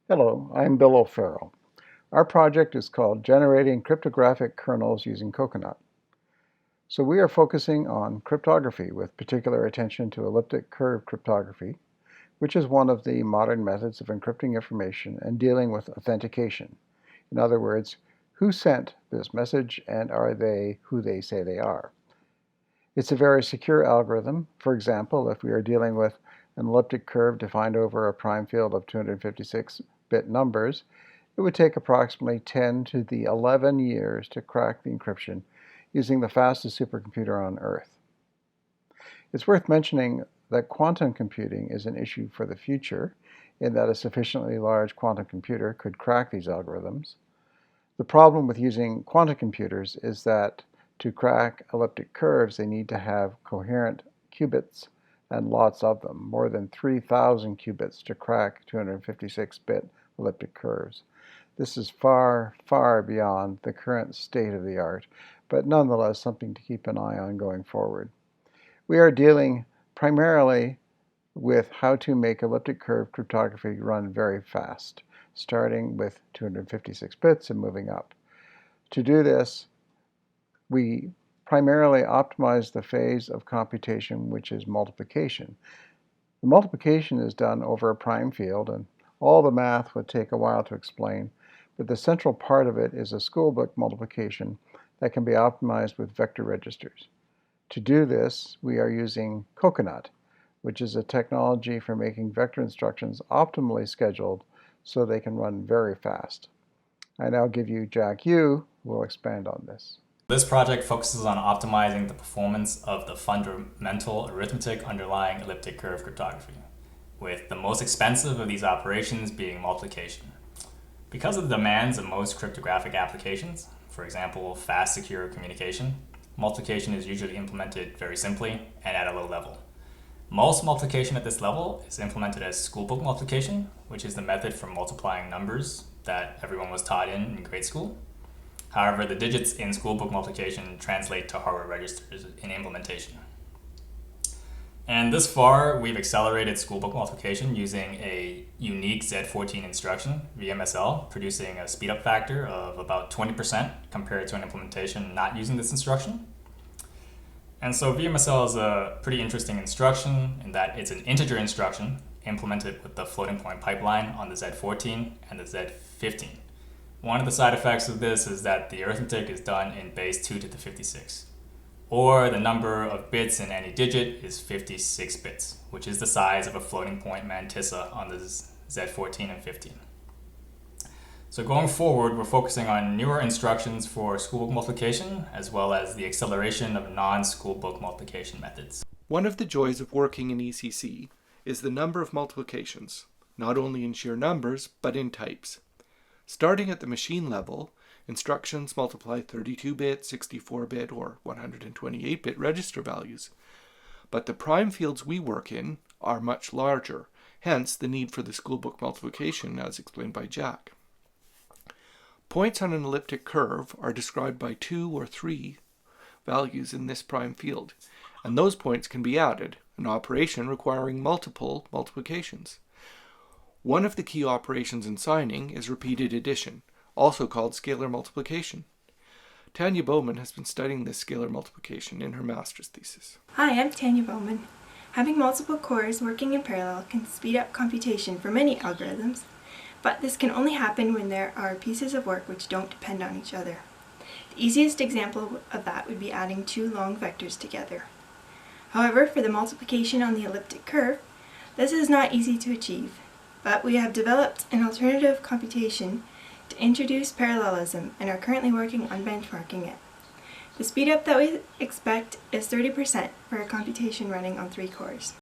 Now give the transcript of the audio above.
Hello, I'm Bill O'Farrell. Our project is called Generating Cryptographic Kernels Using Coconut. So we are focusing on cryptography with particular attention to elliptic curve cryptography, which is one of the modern methods of encrypting information and dealing with authentication. In other words, who sent this message and are they who they say they are? It's a very secure algorithm. For example, if we are dealing with an elliptic curve defined over a prime field of 256-bit numbers, it would take approximately 10 to the 11 years to crack the encryption using the fastest supercomputer on Earth. It's worth mentioning that quantum computing is an issue for the future, in that a sufficiently large quantum computer could crack these algorithms. The problem with using quantum computers is that to crack elliptic curves, they need to have coherent qubits and lots of them, more than 3,000 qubits to crack 256-bit elliptic curves. This is far, far beyond the current state of the art, but nonetheless something to keep an eye on going forward. We are dealing primarily with how to make elliptic curve cryptography run very fast, starting with 256 bits and moving up. To do this, we primarily optimize the phase of computation, which is multiplication. The multiplication is done over a prime field, and all the math would take a while to explain, but the central part of it is a schoolbook multiplication that can be optimized with vector registers. To do this, we are using Coconut, which is a technology for making vector instructions optimally scheduled so they can run very fast. I now give you Jack Yu, who will expand on this. This project focuses on optimizing the performance of the fundamental arithmetic underlying elliptic curve cryptography, with the most expensive of these operations being multiplication. Because of the demands of most cryptographic applications, for example, fast secure communication, multiplication is usually implemented very simply and at a low level. Most multiplication at this level is implemented as schoolbook multiplication, which is the method for multiplying numbers that everyone was taught in grade school. However, the digits in schoolbook multiplication translate to hardware registers in implementation. And this far, we've accelerated schoolbook multiplication using a unique Z14 instruction, VMSL, producing a speedup factor of about 20% compared to an implementation not using this instruction. And so VMSL is a pretty interesting instruction in that it's an integer instruction implemented with the floating point pipeline on the Z14 and the Z15. One of the side effects of this is that the arithmetic is done in base 2 to the 56, or the number of bits in any digit is 56 bits, which is the size of a floating point mantissa on the Z14 and 15. So going forward, we're focusing on newer instructions for schoolbook multiplication, as well as the acceleration of non-schoolbook multiplication methods. One of the joys of working in ECC is the number of multiplications, not only in sheer numbers, but in types. Starting at the machine level, instructions multiply 32-bit, 64-bit, or 128-bit register values. But the prime fields we work in are much larger, hence the need for the schoolbook multiplication as explained by Jack. Points on an elliptic curve are described by 2 or 3 values in this prime field, and those points can be added, an operation requiring multiple multiplications. One of the key operations in signing is repeated addition, also called scalar multiplication. Tanya Bowman has been studying this scalar multiplication in her master's thesis. Hi, I'm Tanya Bowman. Having multiple cores working in parallel can speed up computation for many algorithms, but this can only happen when there are pieces of work which don't depend on each other. The easiest example of that would be adding two long vectors together. However, for the multiplication on the elliptic curve, this is not easy to achieve. But we have developed an alternative computation to introduce parallelism and are currently working on benchmarking it. The speedup that we expect is 30% for a computation running on 3 cores.